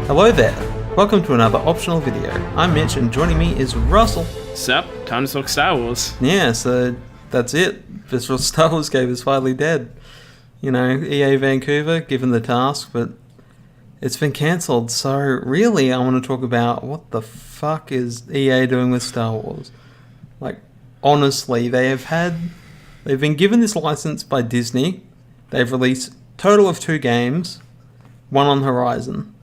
Hello there, welcome to another optional video. I'm Mitch and joining me is Russell. Sup, time to talk Star Wars. Yeah, so that's it. Visceral Star Wars game is finally dead. You know, EA Vancouver given the task, but it's been cancelled. So really I want to talk about what the fuck is EA doing with Star Wars. Like, honestly, they've been given this license by Disney. They've released a total of 2 games, one on Horizon.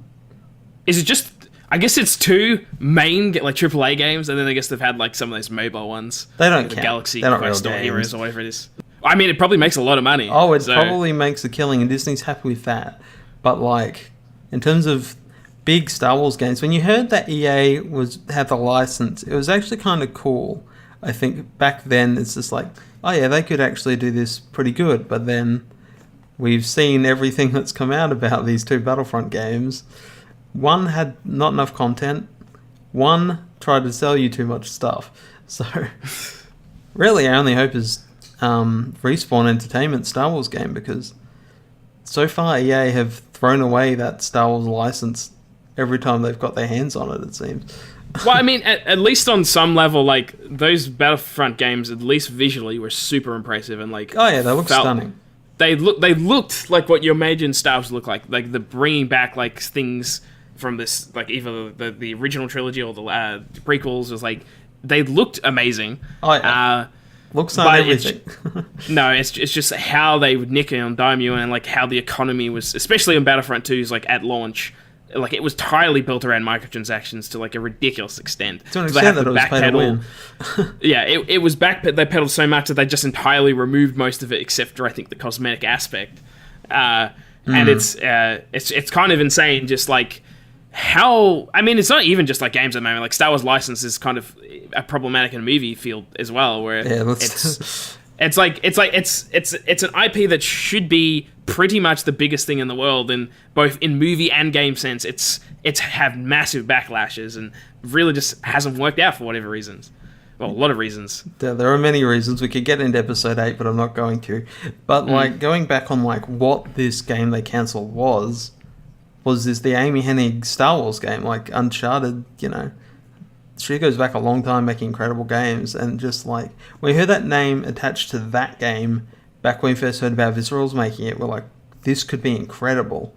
Is it just... I guess it's 2 main, like, AAA games, and then I guess they've had, like, some of those mobile ones. They don't like count. The Galaxy They're not Quest real or games. Heroes or whatever it is. I mean, it probably makes a lot of money. Oh, it probably makes a killing, and Disney's happy with that. But, like, in terms of big Star Wars games, when you heard that EA had the license, it was actually kind of cool. I think back then, it's just like, oh yeah, they could actually do this pretty good. But then we've seen everything that's come out about these 2 Battlefront games. One had not enough content. One tried to sell you too much stuff. So, really, our only hope is Respawn Entertainment Star Wars game, because so far EA have thrown away that Star Wars license every time they've got their hands on it seems. Well, I mean, at least on some level, like, those Battlefront games, at least visually, were super impressive and, like... Oh yeah, they look stunning. They looked like what you imagine Star Wars look like the bringing back, like, things from this, like, either the original trilogy or the prequels. Was like, they looked amazing. Oh yeah. Looks on everything. No, it's just how they would nickel and dime you, and like how the economy was, especially in Battlefront 2's, like at launch, like it was entirely built around microtransactions to like a ridiculous extent. To an extent that it was pay to win. Yeah, it was they pedaled so much that they just entirely removed most of it, except for I think the cosmetic aspect. And it's kind of insane, just like how, I mean, it's not even just like games at the moment. Like Star Wars license is kind of a problematic in the movie field as well, where it's an IP that should be pretty much the biggest thing in the world, and both in movie and game sense, it's had massive backlashes and really just hasn't worked out for whatever reasons. Well, a lot of reasons. There are many reasons. We could get into episode 8, but I'm not going to. But like going back on like what this game they cancelled was this the Amy Hennig Star Wars game, like Uncharted, you know. She goes back a long time making incredible games, and just like we heard that name attached to that game back when we first heard about Visceral's making it, we're like, this could be incredible.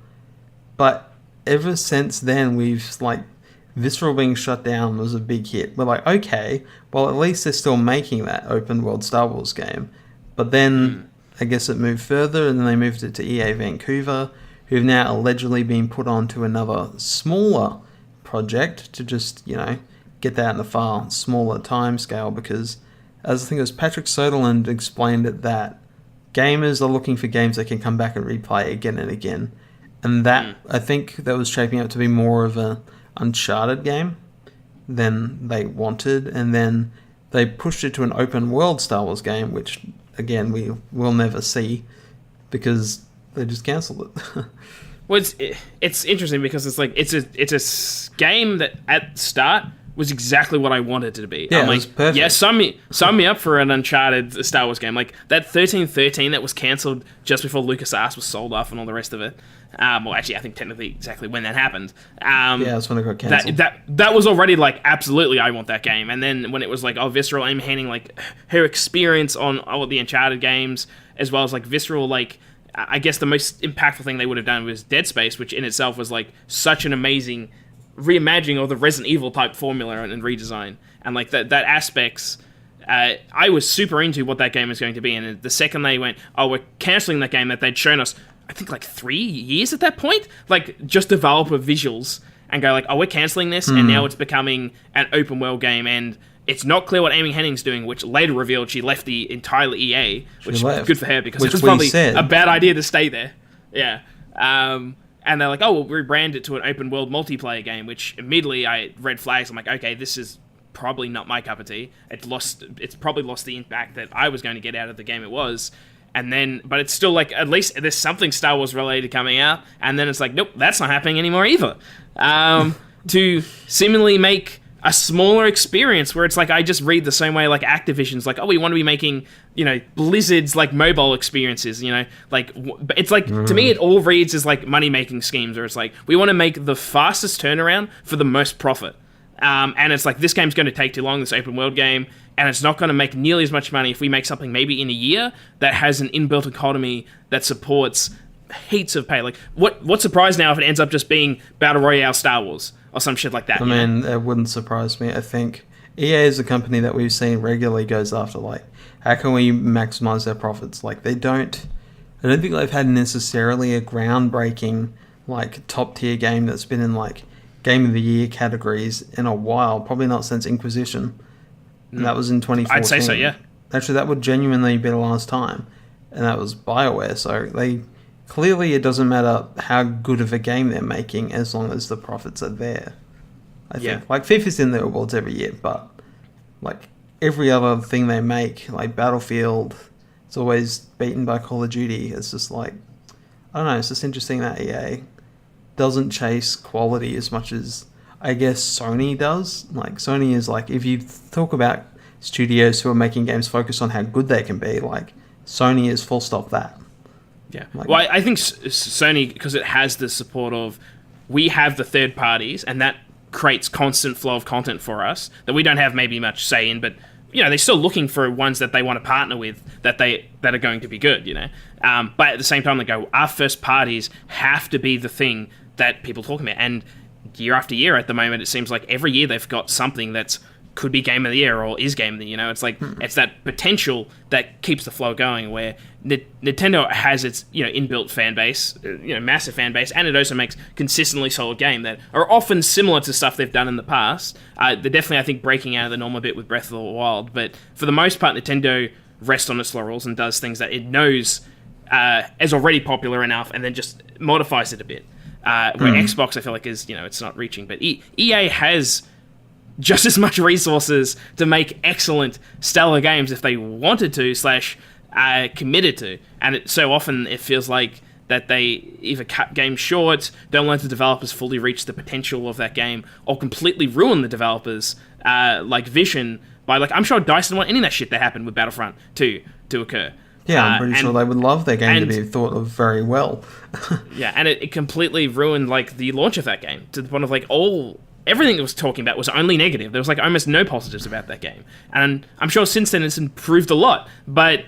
But ever since then, we've like Visceral being shut down was a big hit. We're like, okay, well at least they're still making that open world Star Wars game. But then I guess it moved further, and then they moved it to EA Vancouver, who've now allegedly been put onto another smaller project to just, you know, get that in a far smaller time scale, because as I think it was Patrick Soderlund explained it, that gamers are looking for games they can come back and replay again and again. And that, I think that was shaping up to be more of a Uncharted game than they wanted, and then they pushed it to an open world Star Wars game, which again we will never see because they just cancelled it. Well, it's interesting because it's like it's a game that at the start was exactly what I wanted it to be. Yeah, I'm it like, was perfect. yeah, sign me up for an Uncharted Star Wars game. Like that 1313 that was cancelled just before LucasArts was sold off and all the rest of it. Well, actually, I think technically exactly when that happened. Yeah, that's when it got cancelled. That was already like, absolutely, I want that game. And then when it was like, oh, Visceral, Amy Hennig, like her experience on all of the Uncharted games, as well as like Visceral, like I guess the most impactful thing they would have done was Dead Space, which in itself was like such an amazing reimagining of the Resident Evil type formula and redesign, and like that aspects. I was super into what that game was going to be, and the second they went, oh, we're cancelling that game that they'd shown us, I think like 3 years at that point, like just developer visuals, and go like, oh, we're cancelling this, and now it's becoming an open world game, and it's not clear what Amy Hennig's doing, which later revealed she left the entire EA, which was good for her, because it was probably a bad idea to stay there. Yeah. And they're like, oh, we'll rebrand it to an open world multiplayer game, which immediately I red flags. I'm like, okay, this is probably not my cup of tea. It's probably lost the impact that I was going to get out of the game it was. And then, but it's still like, at least there's something Star Wars related coming out. And then it's like, nope, that's not happening anymore either. To seemingly make a smaller experience where it's like I just read the same way like Activision's like, oh, we want to be making, you know, Blizzard's like mobile experiences, you know, like it's like to me it all reads as like money making schemes where it's like we want to make the fastest turnaround for the most profit, and it's like this game's going to take too long, this open world game, and it's not going to make nearly as much money if we make something maybe in a year that has an inbuilt economy that supports heaps of pay. Like what's surprised now if it ends up just being Battle Royale Star Wars or some shit like that. I mean, it wouldn't surprise me. I think EA is a company that we've seen regularly goes after, like, how can we maximize their profits? Like, I don't think they've had necessarily a groundbreaking, like, top-tier game that's been in, like, Game of the Year categories in a while. Probably not since Inquisition. And that was in 2014. I'd say so, yeah. Actually, that would genuinely be the last time. And that was BioWare, so they... Clearly, it doesn't matter how good of a game they're making as long as the profits are there. I think. Like, FIFA's in the awards every year, but, like, every other thing they make, like Battlefield, it's always beaten by Call of Duty. It's just like, I don't know, it's just interesting that EA doesn't chase quality as much as, I guess, Sony does. Like, Sony is, like, if you talk about studios who are making games focused on how good they can be, like, Sony is full stop that. Yeah. Well, I think Sony, because it has the support of, we have the third parties, and that creates constant flow of content for us that we don't have maybe much say in, but, you know, they're still looking for ones that they want to partner with that are going to be good, you know. But at the same time, they go, our first parties have to be the thing that people talk about. And year after year at the moment, it seems like every year they've got something that's could be Game of the Year or is Game of the Year, you know. It's like it's that potential that keeps the flow going, where Nintendo has its, you know, inbuilt fan base, you know, massive fan base, and it also makes consistently solid game that are often similar to stuff they've done in the past. They're definitely, I think, breaking out of the norm a bit with Breath of the Wild, but for the most part, Nintendo rests on its laurels and does things that it knows is already popular enough, and then just modifies it a bit. Where Xbox, I feel like, is, you know, it's not reaching, but EA has just as much resources to make excellent, stellar games if they wanted to / committed to. And so often it feels like that they either cut games short, don't let the developers fully reach the potential of that game, or completely ruin the developers' like vision by, like, I'm sure DICE didn't want any of that shit that happened with Battlefront 2 to occur. Yeah, I'm pretty sure they would love their game to be thought of very well. Yeah, and it completely ruined, like, the launch of that game to the point of, like, everything it was talking about was only negative. There was, like, almost no positives about that game. And I'm sure since then it's improved a lot, but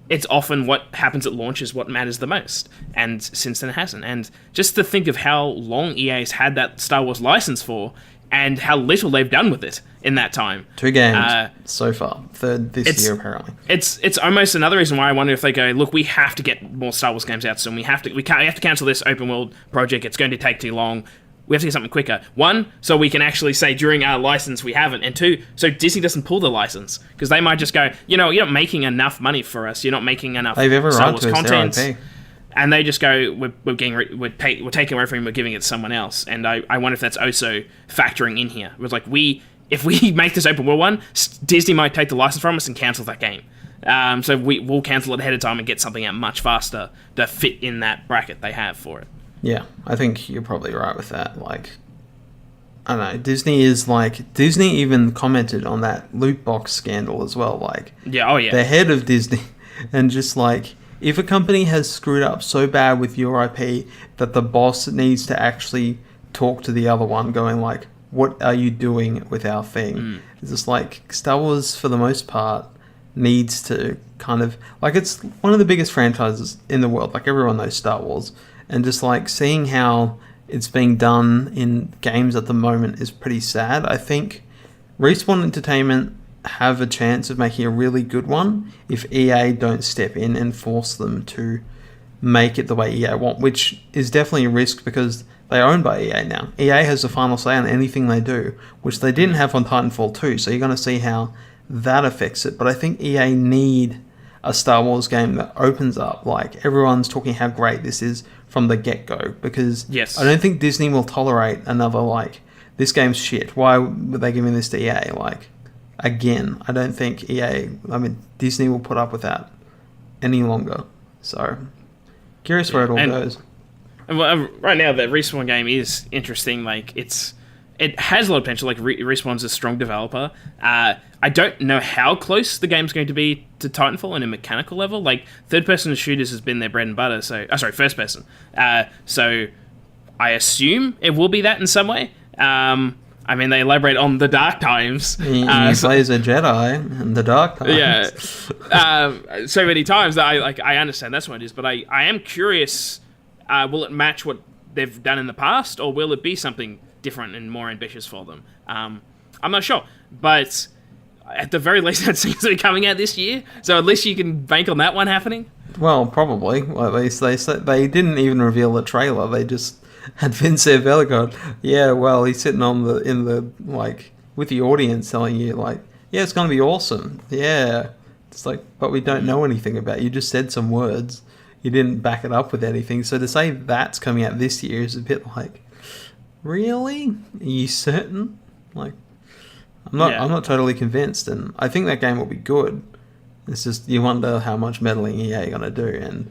it's often what happens at launch is what matters the most. And since then it hasn't. And just to think of how long EA's had that Star Wars license for, and how little they've done with it in that time. 2 games so far. Third this year, apparently. It's almost another reason why I wonder if they go, look, we have to get more Star Wars games out soon. We have to cancel this open world project. It's going to take too long. We have to get something quicker. 1, so we can actually say during our license we haven't. And 2, so Disney doesn't pull the license. Because they might just go, you know, you're not making enough money for us. You're not making enough Star Wars content. And they just go, we're taking away from him, we're giving it to someone else. And I wonder if that's also factoring in here. It was like, if we make this open world one, Disney might take the license from us and cancel that game. So we'll cancel it ahead of time and get something out much faster to fit in that bracket they have for it. Yeah, I think you're probably right with that. Like, I don't know, Disney even commented on that loot box scandal as well. Like, the head of Disney, and just like, if a company has screwed up so bad with your IP that the boss needs to actually talk to the other one, going like, what are you doing with our thing? It's just like, Star Wars, for the most part, needs to kind of, like, it's one of the biggest franchises in the world. Like, everyone knows Star Wars. And just like seeing how it's being done in games at the moment is pretty sad. I think Respawn Entertainment have a chance of making a really good one if EA don't step in and force them to make it the way EA want, which is definitely a risk because they're owned by EA now. EA has the final say on anything they do, which they didn't have on Titanfall 2, so you're going to see how that affects it. But I think EA need a Star Wars game that opens up, like, everyone's talking how great this is from the get-go, because I don't think Disney will tolerate another, like, this game's shit, why were they giving this to EA? Like, again, I don't think Disney will put up with that any longer. So, curious where it all goes. And right now, the Respawn game is interesting. Like, it's it has a lot of potential. Like Respawn's a strong developer. I don't know how close the game's going to be to Titanfall on a mechanical level. Like third-person shooters has been their bread and butter. So, first person. So I assume it will be that in some way. I mean, they elaborate on the dark times. He plays a Jedi in the dark times. Yeah, so many times that I understand that's what it is. But I am curious. Will it match what they've done in the past, or will it be something different and more ambitious for them? I'm not sure, but at the very least, that seems to be coming out this year. So at least you can bank on that one happening. Well, probably. Well, at least they didn't even reveal the trailer. They just had Vince Vela going, yeah, well, he's sitting in the with the audience telling you yeah, it's gonna be awesome. Yeah, it's but we don't know anything about it. You just said some words. You didn't back it up with anything. So to say that's coming out this year is a bit really? Are you certain? I'm not totally convinced, and I think that game will be good. It's just you wonder how much meddling EA are gonna do, and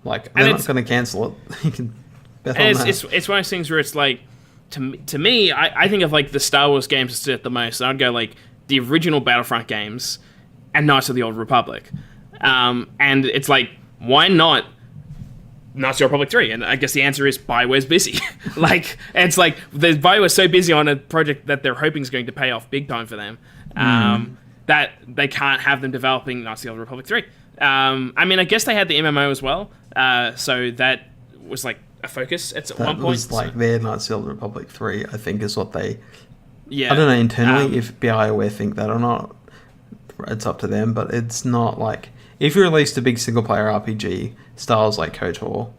they're not gonna cancel it. You can bet on that. It's one of those things where it's to me, I think of the Star Wars games that stood at the most. I'd go the original Battlefront games and Knights of the Old Republic, and it's why not Knights of the Republic 3? And I guess the answer is BioWare's busy. BioWare's so busy on a project that they're hoping is going to pay off big time for them, that they can't have them developing Knights of the Old Republic 3. I mean, I guess they had the MMO as well, so that was a focus at one point. That was their Knights of the Old Republic 3, I think, is what they... Yeah. I don't know internally if BioWare think that or not. It's up to them, but it's not if you released a big single-player RPG, styles like KOTOR,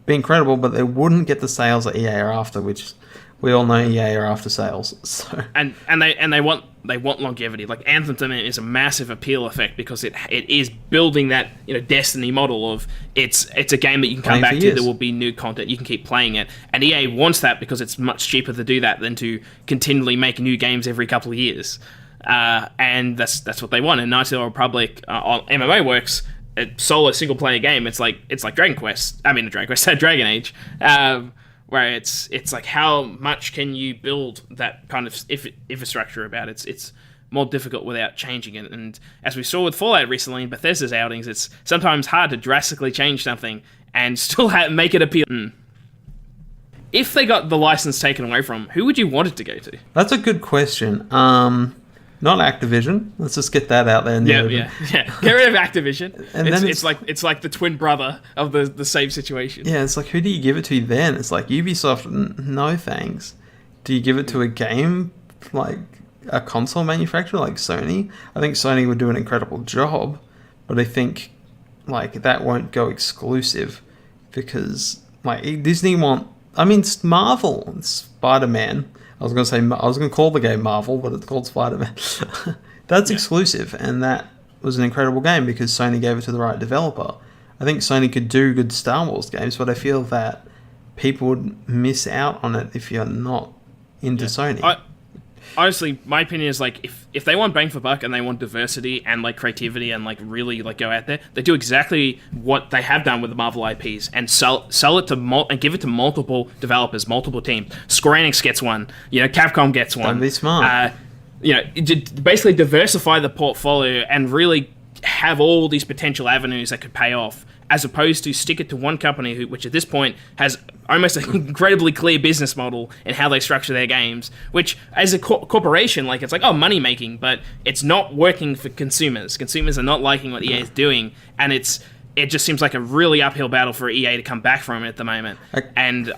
be incredible, but they wouldn't get the sales that EA are after, which we all know EA are after sales. So and they want longevity. Anthem to me is a massive appeal effect because it is building that Destiny model of it's a game that you can come back to. There will be new content. You can keep playing it, and EA wants that because it's much cheaper to do that than to continually make new games every couple of years. And that's what they want. And Knights of the Old Republic on MMO works. A solo single player game. It's like Dragon Quest. I mean, Dragon Age. Where it's how much can you build that kind of infrastructure about it? It's more difficult without changing it. And as we saw with Fallout recently in Bethesda's outings, it's sometimes hard to drastically change something and still make it appeal. If they got the license taken away from them, who would you want it to go to? That's a good question. Not Activision. Let's just get that out there. Yeah. Get rid of Activision. And it's like the twin brother of the same situation. Yeah, it's who do you give it to then? It's Ubisoft. No thanks. Do you give it to a game a console manufacturer like Sony? I think Sony would do an incredible job, but I think that won't go exclusive because Disney want. I mean, Marvel, Spider-Man. I was going to call the game Marvel, but it's called Spider-Man. That's exclusive, and that was an incredible game because Sony gave it to the right developer. I think Sony could do good Star Wars games, but I feel that people would miss out on it if you're not into Sony. Honestly, my opinion is if they want bang for buck and they want diversity and creativity and really go out there, they do exactly what they have done with the Marvel IPs and sell it to and give it to multiple developers, multiple teams. Square Enix gets one, Capcom gets one. Don't be smart. Basically diversify the portfolio and really have all these potential avenues that could pay off, as opposed to stick it to one company which at this point has almost an incredibly clear business model in how they structure their games, which as a corporation, it's money making, but it's not working for consumers. Consumers are not liking what EA is doing, and it just seems like a really uphill battle for EA to come back from it at the moment. And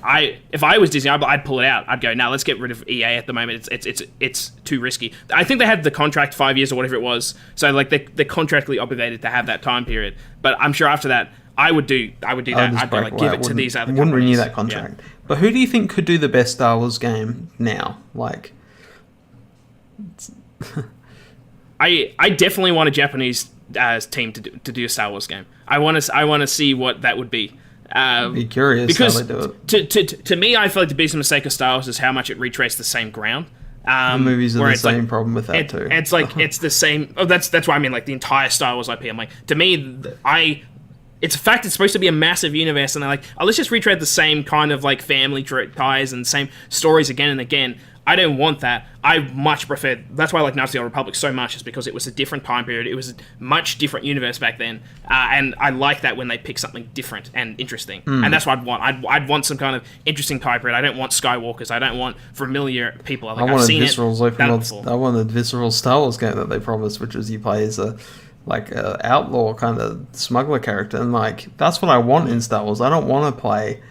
if I was Disney, I'd pull it out. I'd go, no, let's get rid of EA at the moment. It's too risky. I think they had the contract 5 years or whatever it was, so they're contractually obligated to have that time period. But I'm sure after that, I would do that. I'd go, give it to these other companies. Wouldn't renew that contract. Yeah. But who do you think could do the best Star Wars game now? I definitely want a Japanese team to do a Star Wars game. I want to see what that would be. I'd be curious because how they do it. To me, I feel the biggest mistake of Star Wars is how much it retraced the same ground. The movies are the same problem with that too. It's the same. Oh, that's why I mean the entire Star Wars IP. I'm to me, it's a fact it's supposed to be a massive universe, and they're like, oh, let's just retread the same kind of like family ties and same stories again and again. I don't want that. I much prefer. That's why I like Knights of the Old Republic so much, is because it was a different time period. It was a much different universe back then, and I like that when they pick something different and interesting. And that's what I'd want. I'd want some kind of interesting time period. I don't want Skywalkers. I don't want familiar people. Like, I've seen I wanted Visceral Star Wars game that they promised, which was you play as a outlaw kind of smuggler character, and like that's what I want in Star Wars. I don't want to play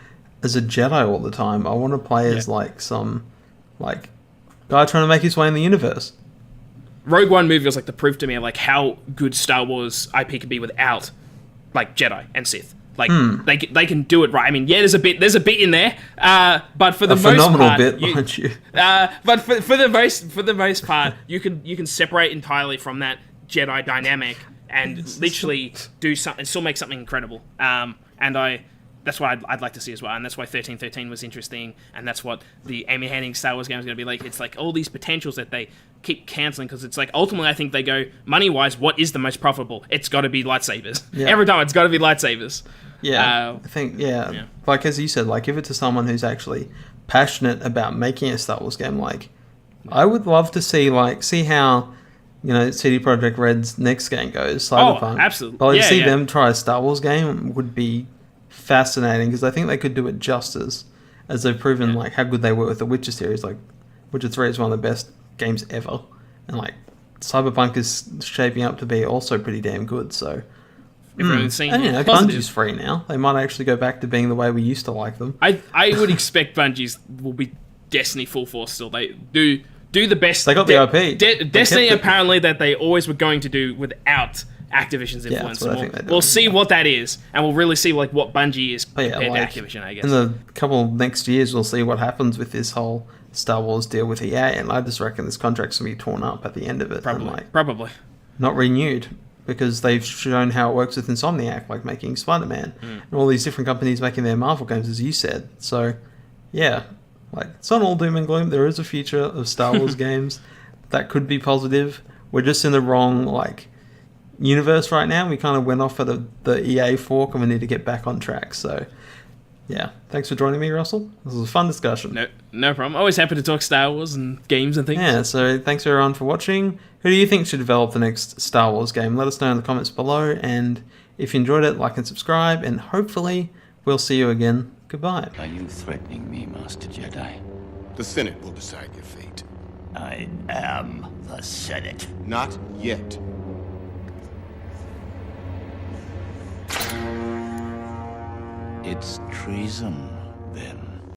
as a Jedi all the time. I want to play as like some like guy trying to make his way in the universe. Rogue One movie was like the proof to me of like how good Star Wars IP could be without like Jedi and Sith. Like they can do it right. I mean, yeah, there's a bit in there, but for the most phenomenal part, bit, mind you. But for the most part, you can separate entirely from that Jedi dynamic and literally do something, still make something incredible. That's what I'd like to see as well, and that's why 1313 was interesting, and that's what the Amy Hennig Star Wars game is going to be like. It's like all these potentials that they keep cancelling, because it's like ultimately I think they go, money-wise, what is the most profitable? It's got to be lightsabers. Yeah. Every time it's got to be lightsabers. Yeah, I think, like as you said, like give it to someone who's actually passionate about making a Star Wars game. Like, I would love to see how, CD Projekt Red's next game goes, Cyberpunk. Oh, absolutely. But to see them try a Star Wars game would be fascinating, because I think they could do it justice, as they've proven like how good they were with the Witcher series. Like, Witcher 3 is one of the best games ever, and like Cyberpunk is shaping up to be also pretty damn good. So, and Bungie's free now. They might actually go back to being the way we used to like them. I would expect Bungie's will be Destiny full force still. They do the best. They got the IP. Destiny apparently that they always were going to do without Activision's influence. We'll see what that is, and we'll really see like what Bungie is compared to Activision, I guess. In the couple next years, we'll see what happens with this whole Star Wars deal with EA, and I just reckon this contract's going to be torn up at the end of it. Probably. Not renewed, because they've shown how it works with Insomniac, like making Spider-Man, and all these different companies making their Marvel games, as you said. So, yeah, like, it's not all doom and gloom. There is a future of Star Wars games that could be positive. We're just in the wrong, universe right now. We kind of went off at the EA fork, and we need to get back on track. So, yeah. Thanks for joining me, Russell. This was a fun discussion. No problem. Always happy to talk Star Wars and games and things. Yeah, so thanks everyone for watching. Who do you think should develop the next Star Wars game? Let us know in the comments below, and if you enjoyed it, like and subscribe, and hopefully we'll see you again. Goodbye. Are you threatening me, Master Jedi? The Senate will decide your fate. I am the Senate. Not yet. It's treason, then.